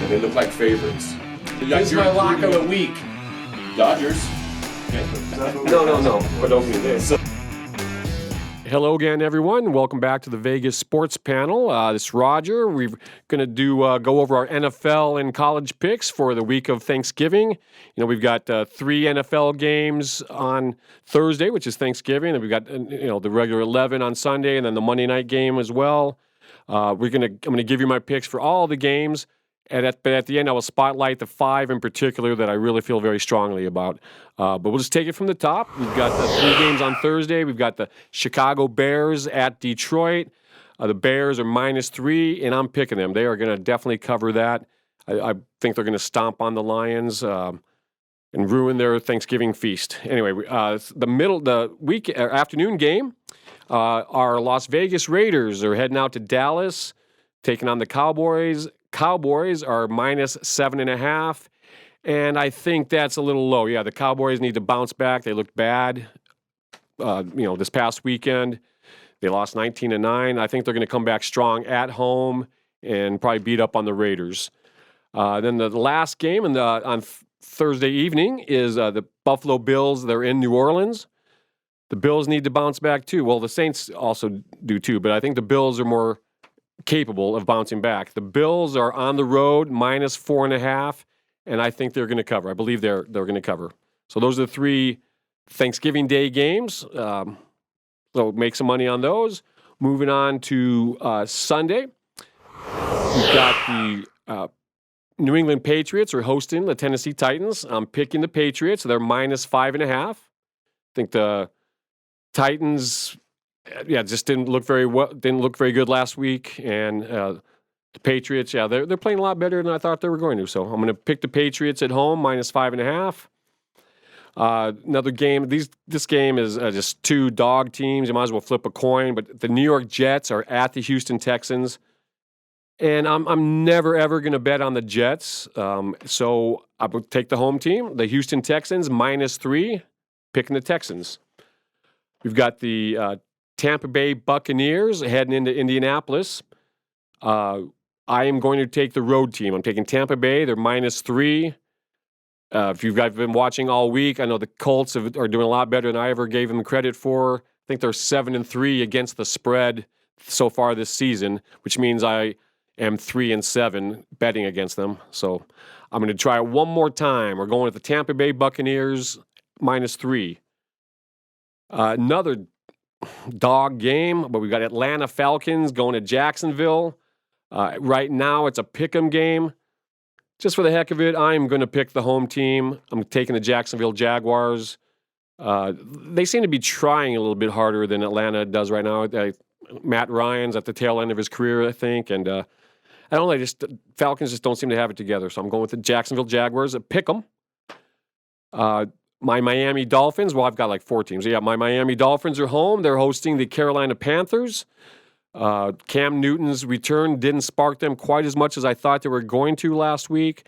and they look like favorites. This is my lock of the week. Dodgers. No. But opening day. Hello again, everyone. Welcome back to the Vegas Sports Panel. This is Roger. We're going to go over our NFL and college picks for the week of Thanksgiving. You know, we've got 3 NFL games on Thursday, which is Thanksgiving, and we've got the regular 11 on Sunday, and then the Monday night game as well. I'm going to give you my picks for all the games. But at the end, I will spotlight the 5 in particular that I really feel very strongly about. But we'll just take it from the top. We've got the 3 games on Thursday. We've got the Chicago Bears at Detroit. The Bears are -3, and I'm picking them. They are going to definitely cover that. I think they're going to stomp on the Lions and ruin their Thanksgiving feast. Anyway, the afternoon game, our Las Vegas Raiders are heading out to Dallas, taking on the Cowboys. Cowboys are -7.5, and I think that's a little low. Yeah, the Cowboys need to bounce back. They looked bad, this past weekend. They lost 19-9. I think they're going to come back strong at home and probably beat up on the Raiders. Then the last game on Thursday evening is the Buffalo Bills. They're in New Orleans. The Bills need to bounce back too. Well, the Saints also do too, but I think the Bills are more capable of bouncing back. The Bills are on the road, -4.5, and I think they're going to cover. I believe they're going to cover. So those are the 3 Thanksgiving Day games. So make some money on those. Moving on to Sunday, we've got the New England Patriots are hosting the Tennessee Titans. I'm picking the Patriots. They're -5.5. I think the Titans just didn't look very good last week, and the Patriots, they're playing a lot better than I thought they were going to. So I'm going to pick the Patriots at home -5.5. Another game. This game is just 2 dog teams. You might as well flip a coin. But the New York Jets are at the Houston Texans, and I'm never ever going to bet on the Jets. So I will take the home team, the Houston Texans, -3, picking the Texans. We've got the Tampa Bay Buccaneers heading into Indianapolis. I am going to take the road team. I'm taking Tampa Bay. They're -3. If you've been watching all week, I know the Colts are doing a lot better than I ever gave them credit for. I think they're 7-3 against the spread so far this season, which means I am 3-7 betting against them. So I'm going to try it one more time. We're going with the Tampa Bay Buccaneers -3. Another dog game, but we've got Atlanta Falcons going to Jacksonville. Right now, it's a pick'em game. Just for the heck of it, I'm going to pick the home team. I'm taking the Jacksonville Jaguars. They seem to be trying a little bit harder than Atlanta does right now. Matt Ryan's at the tail end of his career, I think, and I don't know. Falcons just don't seem to have it together. So I'm going with the Jacksonville Jaguars at pick'em. My Miami Dolphins, well, I've got like 4 teams. Yeah, my Miami Dolphins are home. They're hosting the Carolina Panthers. Cam Newton's return didn't spark them quite as much as I thought they were going to last week.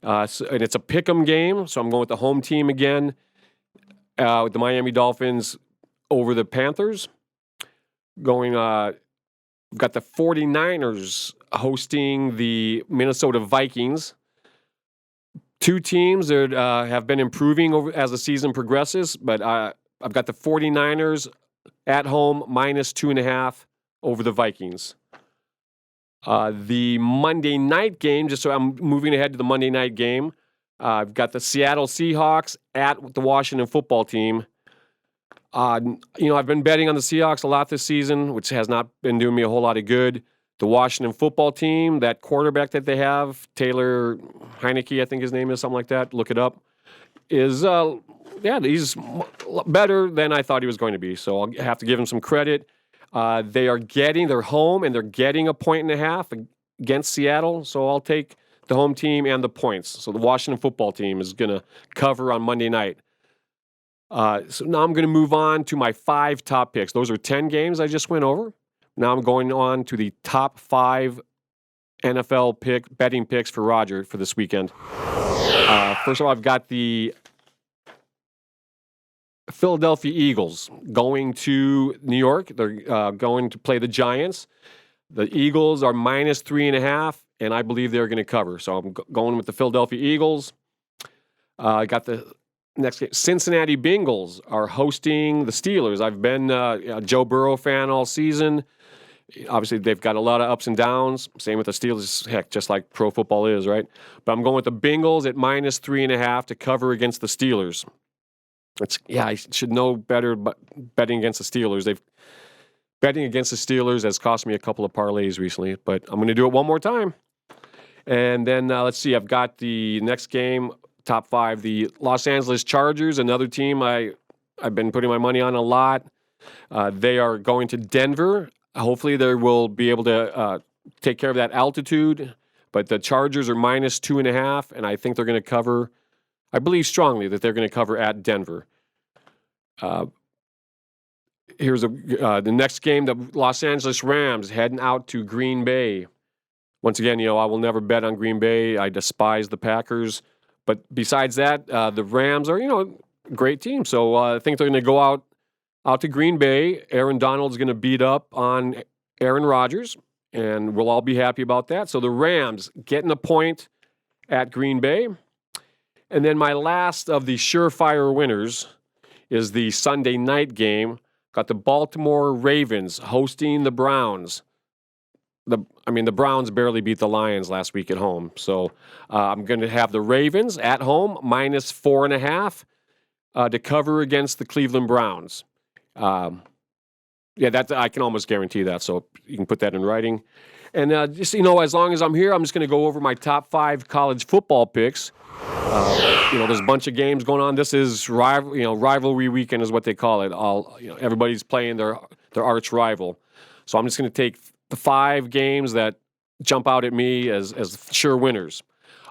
And it's a pick'em game, so I'm going with the home team again with the Miami Dolphins over the Panthers. We've got the 49ers hosting the Minnesota Vikings. 2 teams that have been improving as the season progresses, but I've got the 49ers at home -2.5 over the Vikings. The Monday night game, just so I'm moving ahead to the Monday night game, I've got the Seattle Seahawks at the Washington football team. I've been betting on the Seahawks a lot this season, which has not been doing me a whole lot of good. The Washington football team, that quarterback that they have, Taylor Heineke, I think his name is, something like that. Look it up. He's better than I thought he was going to be. So I'll have to give him some credit. They're home, and they're getting 1.5 against Seattle. So I'll take the home team and the points. So the Washington football team is going to cover on Monday night. So now I'm going to move on to my 5 top picks. Those are 10 games I just went over. Now I'm going on to the top 5 NFL betting picks for Roger for this weekend. First of all, I've got the Philadelphia Eagles going to New York. They're going to play the Giants. The Eagles are -3.5 and I believe they're going to cover. So I'm going with the Philadelphia Eagles. I got the next game. Cincinnati Bengals are hosting the Steelers. I've been a Joe Burrow fan all season. Obviously, they've got a lot of ups and downs. Same with the Steelers, heck, just like pro football is, right? But I'm going with the Bengals at -3.5 to cover against the Steelers. I should know better, but betting against the Steelers. Betting against the Steelers has cost me a couple of parlays recently, but I'm going to do it one more time. And then let's see, I've got the next game, top 5, the Los Angeles Chargers, another team I've been putting my money on a lot. They are going to Denver. Hopefully they will be able to take care of that altitude, but the Chargers are -2.5, and I think they're going to cover. I believe strongly that they're going to cover at Denver. Here's the next game, the Los Angeles Rams heading out to Green Bay. Once again, I will never bet on Green Bay. I despise the Packers. But besides that, the Rams are, a great team. So I think they're going to go out to Green Bay. Aaron Donald's going to beat up on Aaron Rodgers, and we'll all be happy about that. So the Rams getting a point at Green Bay. And then my last of the surefire winners is the Sunday night game. Got the Baltimore Ravens hosting the Browns. The Browns barely beat the Lions last week at home. So I'm going to have the Ravens at home, -4.5 to cover against the Cleveland Browns. I can almost guarantee that. So you can put that in writing. And just, as long as I'm here, I'm just going to go over my top 5 college football picks. There's a bunch of games going on. This is rivalry weekend is what they call it. Everybody's playing their arch rival. So I'm just going to take the 5 games that jump out at me as sure winners.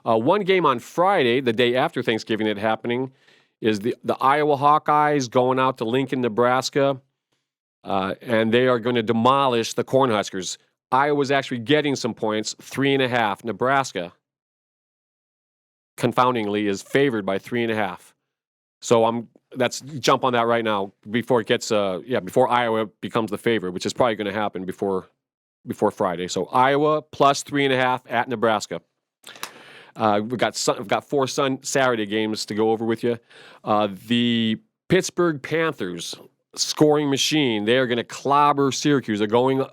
One game on Friday, the day after Thanksgiving, happening is the Iowa Hawkeyes going out to Lincoln, Nebraska, and they are going to demolish the Cornhuskers. Iowa's actually getting some points, 3.5. Nebraska, confoundingly, is favored by 3.5. So let's jump on that right now before it gets before Iowa becomes the favorite, which is probably going to happen before Friday. So Iowa plus 3.5 at Nebraska. We've got 4 Saturday games to go over with you. The Pittsburgh Panthers, scoring machine. They are going to clobber Syracuse. They're going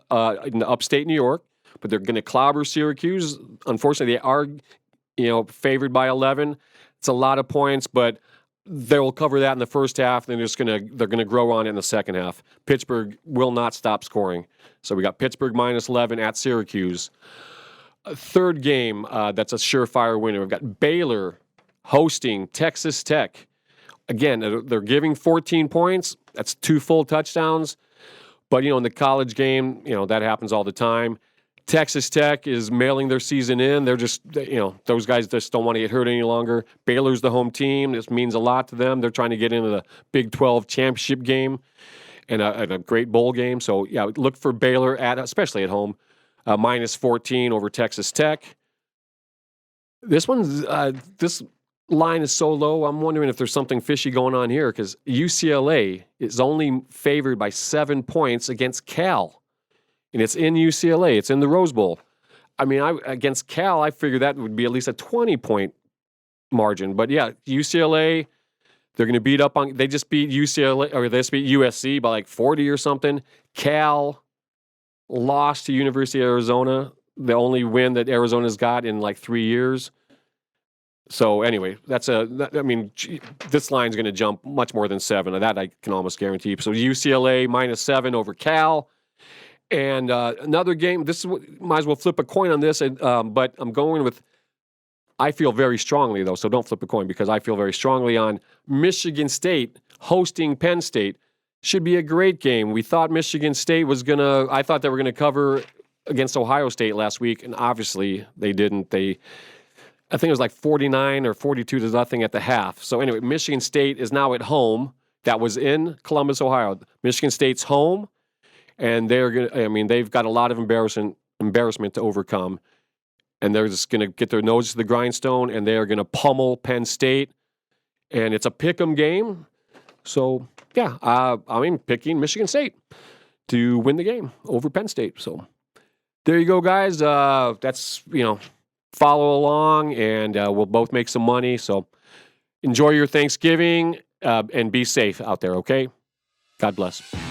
in upstate New York, but they're going to clobber Syracuse. Unfortunately, they are favored by 11. It's a lot of points, but they'll cover that in the first half. And they're going to grow on it in the second half. Pittsburgh will not stop scoring. So we got Pittsburgh -11 at Syracuse. A third game that's a surefire winner. We've got Baylor hosting Texas Tech. Again, they're giving 14 points. That's 2 full touchdowns. But, in the college game, that happens all the time. Texas Tech is mailing their season in. They're just, those guys just don't want to get hurt any longer. Baylor's the home team. This means a lot to them. They're trying to get into the Big 12 championship game and a great bowl game. So, look for Baylor, especially at home, -14 over Texas Tech. This line is so low, I'm wondering if there's something fishy going on here because UCLA is only favored by 7 points against Cal. And it's in UCLA. It's in the Rose Bowl. Against Cal, I figured that would be at least a 20-point margin. But, UCLA, they're going to beat up on – they just beat UCLA – or they just beat USC by 40 or something. Cal lost to University of Arizona, the only win that Arizona's got in 3 years. So anyway, this line's going to jump much more than 7. That I can almost guarantee. So UCLA -7 over Cal. And another game, might as well flip a coin on this, but I'm going with, I feel very strongly though, so don't flip a coin because I feel very strongly on Michigan State hosting Penn State. Should be a great game. We thought Michigan State I thought they were going to cover against Ohio State last week, and obviously they didn't. I think it was 49 or 42-0 at the half. So anyway, Michigan State is now at home. That was in Columbus, Ohio. Michigan State's home, and they've got a lot of embarrassment to overcome, and they're just going to get their noses to the grindstone, and they are going to pummel Penn State, and it's a pick'em game. So I'm picking Michigan State to win the game over Penn State. So There you go, guys. That's, follow along, and we'll both make some money. So enjoy your Thanksgiving and be safe out there, okay? God bless.